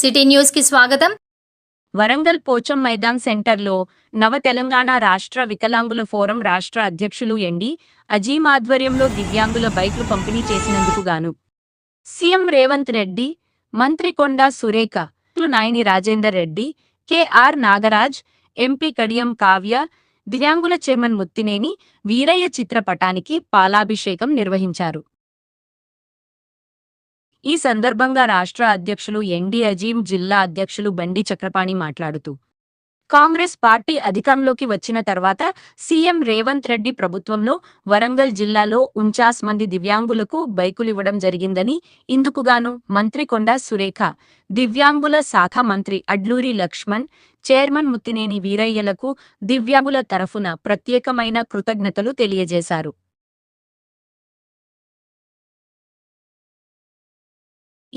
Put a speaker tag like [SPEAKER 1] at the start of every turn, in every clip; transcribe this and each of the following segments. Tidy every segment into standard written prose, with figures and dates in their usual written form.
[SPEAKER 1] City news కి స్వాగతం.
[SPEAKER 2] వరంగల్ పోచం మైదాన్ సెంటర్లో నవ తెలంగాణ రాష్ట్ర వికలాంగుల ఫోరం రాష్ట్ర అధ్యక్షులు ఎండి అజీం ఆధ్వర్యంలో దివ్యాంగుల బైక్లు పంపిణీ చేసినందుకు గాను సీఎం రేవంత్ రెడ్డి, మంత్రి కొండా సురేఖ, నాయని రాజేందర్ రెడ్డి, కెఆర్ నాగరాజ్, ఎంపీ కడియం కావ్య, దివ్యాంగుల చైర్మన్ ముత్తినేని వీరయ్య చిత్రపటానికి పాలాభిషేకం నిర్వహించారు. ఈ సందర్భంగా రాష్ట్ర అధ్యక్షులు ఎండి అజీం, జిల్లా అధ్యక్షులు బండి చక్రపాణి మాట్లాడుతూ, కాంగ్రెస్ పార్టీ అధికారంలోకి వచ్చిన తర్వాత సీఎం రేవంత్ రెడ్డి ప్రభుత్వంలో వరంగల్ జిల్లాలో 49 మంది దివ్యాంగులకు బైకులివ్వడం జరిగిందని, ఇందుకుగాను మంత్రి కొండా సురేఖ, దివ్యాంగుల శాఖ మంత్రి అడ్లూరి లక్ష్మణ్, చైర్మన్ ముత్తినేని వీరయ్యలకు దివ్యాంగుల తరఫున ప్రత్యేకమైన కృతజ్ఞతలు తెలియజేశారు.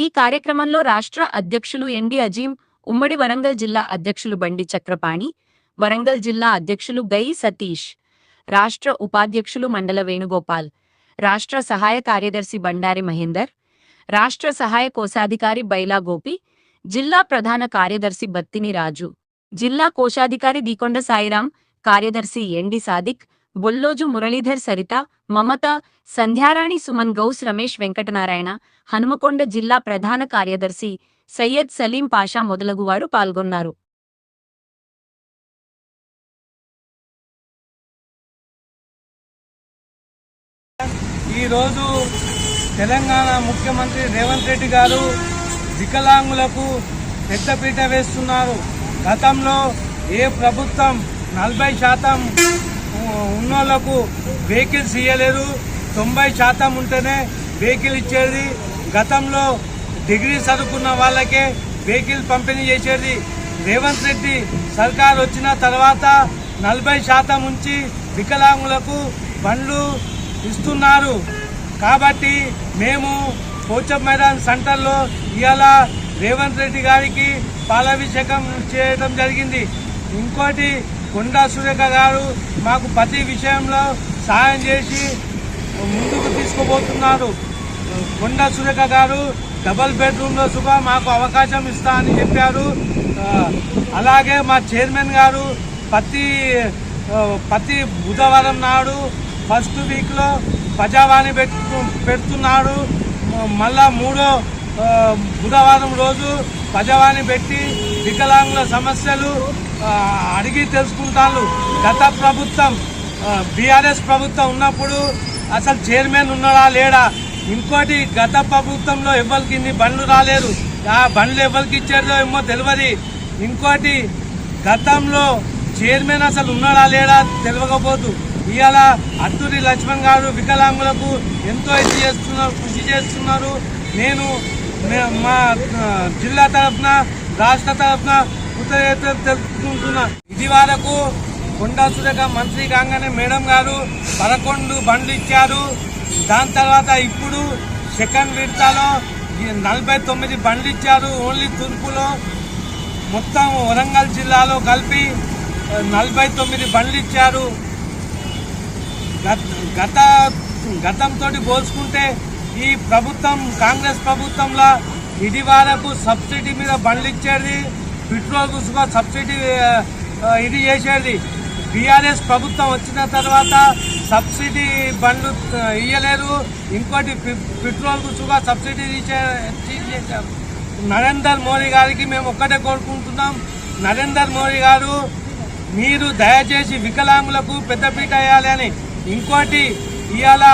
[SPEAKER 2] ఈ కార్యక్రమంలో రాష్ట్ర అధ్యక్షులు ఎండి అజీం, ఉమ్మడి వరంగల్ జిల్లా అధ్యక్షులు బండి చక్రపాణి, వరంగల్ జిల్లా అధ్యక్షులు గై సతీష్, రాష్ట్ర ఉపాధ్యక్షులు మండల వేణుగోపాల్, రాష్ట్ర సహాయ కార్యదర్శి బండారి మహేందర్, రాష్ట్ర సహాయ కోశాధికారి బైలా గోపి, జిల్లా ప్రధాన కార్యదర్శి బత్తిని రాజు, జిల్లా కోశాధికారి దీకొండ సాయిరాం, కార్యదర్శి ఎండి సాదిక్, బొల్లోజు మురళీధర్, సరిత, మమత, సంధ్యారాణి, సుమన్ గౌస్, రమేష్, వెంకటనారాయణ, హనుమకొండ జిల్లా ప్రధాన కార్యదర్శి సయ్యద్ సలీం పాషా మొదలగువారు పాల్గొన్నారు.
[SPEAKER 3] ఈరోజు తెలంగాణ ముఖ్యమంత్రి రేవంత్ రెడ్డి గారు వికలాంగులకు పెద్దపీట వేస్తున్నారు. గతంలో ఏ ప్రభుత్వం 40% ఉన్నోళ్లకు వెహికల్స్ ఇవ్వలేదు, 90% ఉంటేనే వెహికల్ ఇచ్చేది. గతంలో డిగ్రీ చదువుకున్న వాళ్ళకే వెహికల్ పంపిణీ చేసేది. రేవంత్ రెడ్డి సర్కార్ వచ్చిన తర్వాత 40% ఉంచి వికలాంగులకు బండ్లు ఇస్తున్నారు. కాబట్టి మేము పోచం మైదాన్ సెంటర్లో ఇవాళ రేవంత్ రెడ్డి గారికి పాలాభిషేకం చేయడం జరిగింది. ఇంకోటి కొండా సురేఖ గారు మాకు ప్రతి విషయంలో సహాయం చేసి ముందుకు తీసుకుపోతున్నారు. కొండా సురేఖ గారు డబల్ బెడ్రూమ్లో సుగా మాకు అవకాశం ఇస్తా అని చెప్పారు. అలాగే మా చైర్మన్ గారు ప్రతి బుధవారం నాడు ఫస్ట్ వీక్లో ప్రజావాణి పెడుతున్నాడు. మళ్ళా 3వ బుధవారం రోజు ప్రజావాణి పెట్టి వికలాంగుల సమస్యలు అడిగి తెలుసుకుంటాను. గత ప్రభుత్వం బీఆర్ఎస్ ప్రభుత్వం ఉన్నప్పుడు అసలు చైర్మన్ ఉన్నాడా లేడా, ఇంకోటి గత ప్రభుత్వంలో ఎవరికి ఇన్ని బండ్లు రాలేరు, ఆ బండ్లు ఎవరికి ఇచ్చారో ఏమో తెలియదు. ఇంకోటి గతంలో చైర్మన్ అసలు ఉన్నాడా లేడా తెలియకపోదు. ఇవాళ అడ్లూరి లక్ష్మణ్ గారు వికలాంగులకు ఎంతో కృషి చేస్తున్నారు. నేను మా జిల్లా తరఫున రాష్ట్ర తరఫున కృతజ్ఞతలు తెలుపుకుంటున్నా. ఇది వరకు కొండా సురేఖ మంత్రి కాగానే మేడం గారు 11 బండ్లు ఇచ్చారు. దాని తర్వాత ఇప్పుడు సెకండ్ విడతలో 49 బండ్లు ఇచ్చారు. ఓన్లీ తూర్పులో మొత్తం వరంగల్ జిల్లాలో కలిపి 49 బండ్లు ఇచ్చారు. గతంతో పోల్చుకుంటే ఈ ప్రభుత్వం కాంగ్రెస్ ప్రభుత్వంలో ఇది వరకు సబ్సిడీ మీద బండ్లు ఇచ్చేది, పెట్రోల్ సబ్సిడీ ఇది చేసేది. బీఆర్ఎస్ ప్రభుత్వం వచ్చిన తర్వాత సబ్సిడీ బండ్లు ఇయ్యలేరు. ఇంకోటి పెట్రోల్ కూడా సబ్సిడీ చేశారు. నరేందర్ మోడీ గారికి మేము ఒక్కటే కోరుకుంటున్నాం, నరేందర్ మోడీ గారు మీరు దయచేసి వికలాంగులకు పెద్దపీట వేయాలి అని. ఇంకోటి ఇవాళ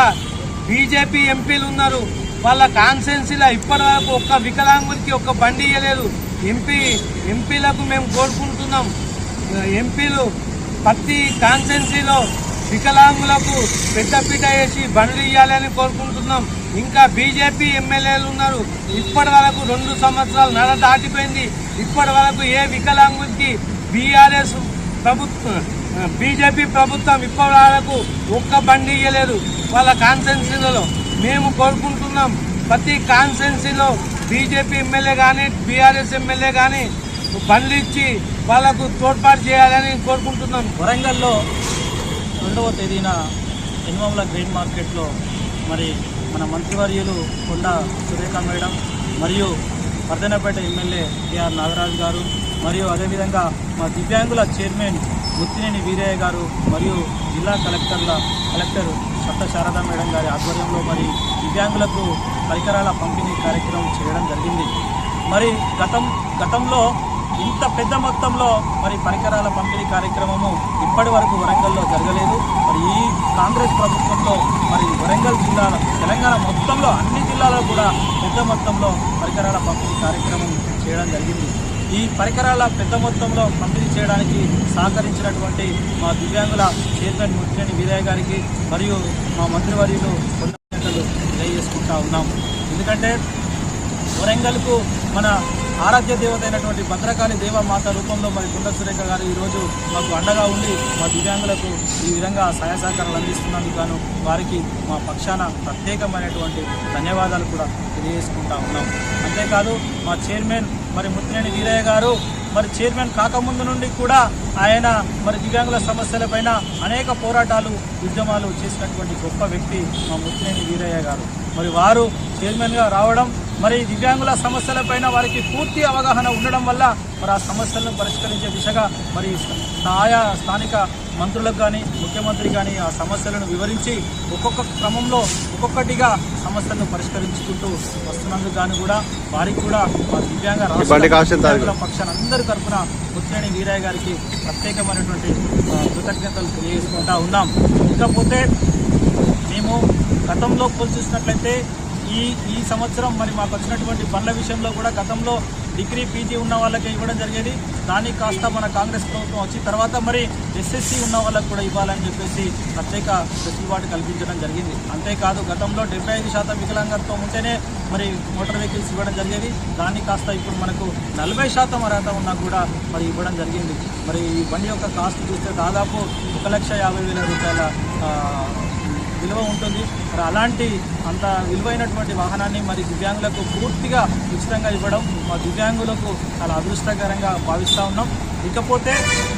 [SPEAKER 3] బీజేపీ ఎంపీలు ఉన్నారు, వాళ్ళ కాన్స్టిట్యున్సీలో ఇప్పటి వరకు ఒక్క వికలాంగులకి ఒక్క బండి ఇవ్వలేదు. ఎంపీలకు మేము కోరుకుంటున్నాం, ఎంపీలు ప్రతి కాన్స్టిట్యున్సీలో వికలాంగులకు పెద్దపీట వేసి బండ్లు ఇవ్వాలని కోరుకుంటున్నాం. ఇంకా బీజేపీ ఎమ్మెల్యేలు ఉన్నారు, ఇప్పటి వరకు 2 సంవత్సరాలు నడ దాటిపోయింది, ఇప్పటి వరకు ఏ వికలాంగులకి బీఆర్ఎస్ ప్రభుత్వం బీజేపీ ప్రభుత్వం ఇప్పటి వరకు ఒక్క బండి ఇవ్వలేదు వాళ్ళ కాన్స్టిట్యున్సీలలో. మేము కోరుకుంటున్నాం ప్రతి కాన్స్టిట్యున్సీలో బీజేపీ ఎమ్మెల్యే కానీ బీఆర్ఎస్ ఎమ్మెల్యే కానీ బండ్లు ఇచ్చి వాళ్లకు తోడ్పాటు చేయాలని కోరుకుంటున్నాం.
[SPEAKER 4] వరంగల్లో 2వ తేదీన ఎన్మముల గ్రెయిన్ మార్కెట్లో మరి మన మంత్రివర్యులు కొండా సురేఖ మేడం మరియు వర్ధనపేట ఎమ్మెల్యే కేఆర్ నాగరాజు గారు, మరియు అదేవిధంగా మా దివ్యాంగుల చైర్మన్ ముత్తినేని వీరయ్య గారు, మరియు జిల్లా కలెక్టర్ సత్త శారదా మేడం గారి ఆధ్వర్యంలో మరి దివ్యాంగులకు పరికరాల పంపిణీ కార్యక్రమం చేయడం జరిగింది. మరి గతంలో ఇంత పెద్ద మొత్తంలో మరి పరికరాల పంపిణీ కార్యక్రమము ఇప్పటి వరకు వరంగల్లో జరగలేదు. మరి ఈ కాంగ్రెస్ ప్రభుత్వంలో మరి వరంగల్ జిల్లాలో, తెలంగాణ మొత్తంలో అన్ని జిల్లాల్లో కూడా పెద్ద మొత్తంలో పరికరాల పంపిణీ కార్యక్రమం చేయడం జరిగింది. ఈ పరికరాల పెద్ద మొత్తంలో పంపిణీ చేయడానికి సహకరించినటువంటి మా దివ్యాంగుల చైర్మన్ ముత్తినేని వీరయ్య గారికి మరియు మా మంత్రివర్యులు కొండలు తెలియజేసుకుంటా ఉన్నాం. ఎందుకంటే వరంగల్కు మన ఆరాధ్య దేవత అయినటువంటి భద్రకాళి దేవమాత రూపంలో మరి కొండ సురేఖ గారు ఈరోజు మాకు అండగా ఉండి మా దివ్యాంగులకు ఈ విధంగా సహాయ సహకారాలు అందిస్తున్నందుకు గాను వారికి మా పక్షాన ప్రత్యేకమైనటువంటి ధన్యవాదాలు కూడా తెలియజేసుకుంటా ఉన్నాం. అంతేకాదు మా చైర్మన్ మరి ముత్తినేని వీరయ్య గారు మరి చైర్మన్ కాకముందు నుండి కూడా ఆయన మరి దివ్యాంగుల సమస్యలపైన అనేక పోరాటాలు, ఉద్యమాలు చేసినటువంటి గొప్ప వ్యక్తి మా ముత్తినేని వీరయ్య గారు. మరి వారు చైర్మన్గా రావడం, మరి దివ్యాంగుల సమస్యలపైన వారికి పూర్తి అవగాహన ఉండడం వల్ల మరి ఆ సమస్యలను పరిష్కరించే దిశగా మరి ఆయా స్థానిక మంత్రులకు కానీ ముఖ్యమంత్రి కానీ ఆ సమస్యలను వివరించి ఒక్కొక్క క్రమంలో ఒక్కొక్కటిగా సమస్యలను పరిష్కరించుకుంటూ వస్తున్నందుకు గాను కూడా వారికి కూడా మా దివ్యాంగుల పక్షాన అందరి తరఫున ముత్తినేని వీరయ్య గారికి ప్రత్యేకమైనటువంటి కృతజ్ఞతలు తెలియజేసుకుంటా ఉన్నాం. ఇకపోతే మేము గతంలో పోల్చేసినట్లయితే ఈ సంవత్సరం మరి మాకు వచ్చినటువంటి బండ్ల విషయంలో కూడా గతంలో డిగ్రీ పీజీ ఉన్న వాళ్ళకే ఇవ్వడం జరిగేది. దానికి కాస్త మన కాంగ్రెస్ ప్రభుత్వం వచ్చిన తర్వాత మరి ఎస్ఎస్సీ ఉన్న వాళ్ళకు కూడా ఇవ్వాలని చెప్పేసి ప్రత్యేక వెసులుబాటు కల్పించడం జరిగింది. అంతేకాదు గతంలో 75% వికలాంగత్వం ఉంటేనే మరి మోటార్ వెహికల్స్ ఇవ్వడం జరిగేది. దాన్ని కాస్త ఇప్పుడు మనకు 40% అర్హత ఉన్నా కూడా మరి ఇవ్వడం జరిగింది. మరి ఈ బండి యొక్క కాస్ట్ చూస్తే దాదాపు 1,50,000 రూపాయల విలువ ఉంటుంది. మరి అలాంటి అంత విలువైనటువంటి వాహనాన్ని మరి దివ్యాంగులకు పూర్తిగా ఉచితంగా ఇవ్వడం మా దివ్యాంగులకు చాలా అదృష్టకరంగా భావిస్తూ ఉన్నాం. ఇకపోతే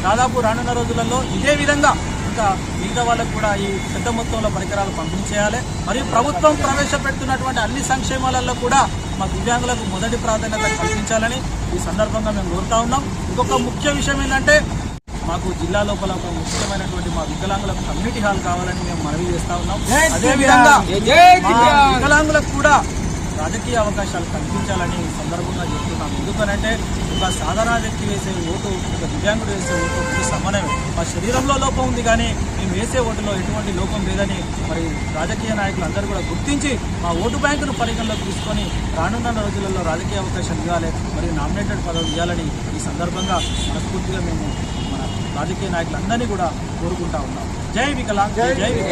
[SPEAKER 4] దాదాపు రానున్న రోజులలో ఇదే విధంగా ఇంకా మిగతా వాళ్ళకు కూడా ఈ పెద్ద మొత్తంలో పరికరాలు పంపిణీ చేయాలి. మరియు ప్రభుత్వం ప్రవేశపెడుతున్నటువంటి అన్ని సంక్షేమాలలో కూడా మా దివ్యాంగులకు మొదటి ప్రాధాన్యత కల్పించాలని ఈ సందర్భంగా మేము కోరుతా ఉన్నాం. ఇంకొక ముఖ్య విషయం ఏంటంటే మాకు జిల్లా లోపల ఒక ముఖ్యమైనటువంటి మా వికలాంగులకు కమ్యూనిటీ హాల్ కావాలని మేము మనవి చేస్తా ఉన్నాం. అదేవిధంగా వికలాంగులకు కూడా రాజకీయ అవకాశాలు కల్పించాలని సందర్భంగా చెప్తున్నాం. ఎందుకనంటే ఒక సాధారణ వ్యక్తి వేసే ఓటు, ఒక దివ్యాంగుడు వేసే ఓటు ఒకటి సమానమే. మా శరీరంలో లోపం ఉంది కానీ మేము వేసే ఓటులో ఎటువంటి లోపం లేదని మరి రాజకీయ నాయకులు అందరూ కూడా గుర్తించి మా ఓటు బ్యాంకును పరిగణలోకి తీసుకొని రానున్న రోజులలో రాజకీయ అవకాశాలు ఇవ్వాలి, మరియు నామినేటెడ్ పదవులు ఇవ్వాలని ఈ సందర్భంగా మనస్ఫూర్తిగా మేము మన రాజకీయ నాయకులందరినీ కూడా కోరుకుంటా ఉన్నాం. జై వికలాంగ్, జై వికలాంగ్.